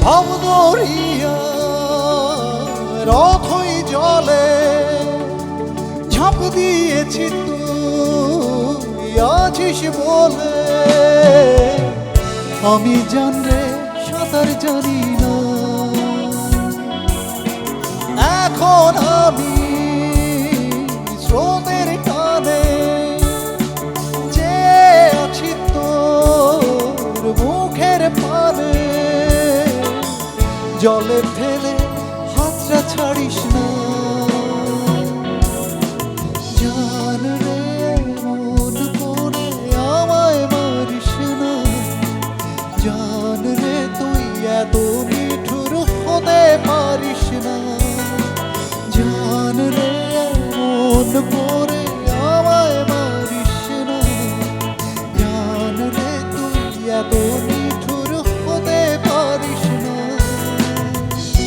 ভাবদরিয়া রথই জলে ঝাঁপ দিয়েছি তুই আছিস বলে। আমি জানরে সাঁতার জানি না, এখন আমি স্রোতের টানে যে আছি তোর মুখের পানে। জলে ফেলে হাতটা ছাড়িস না,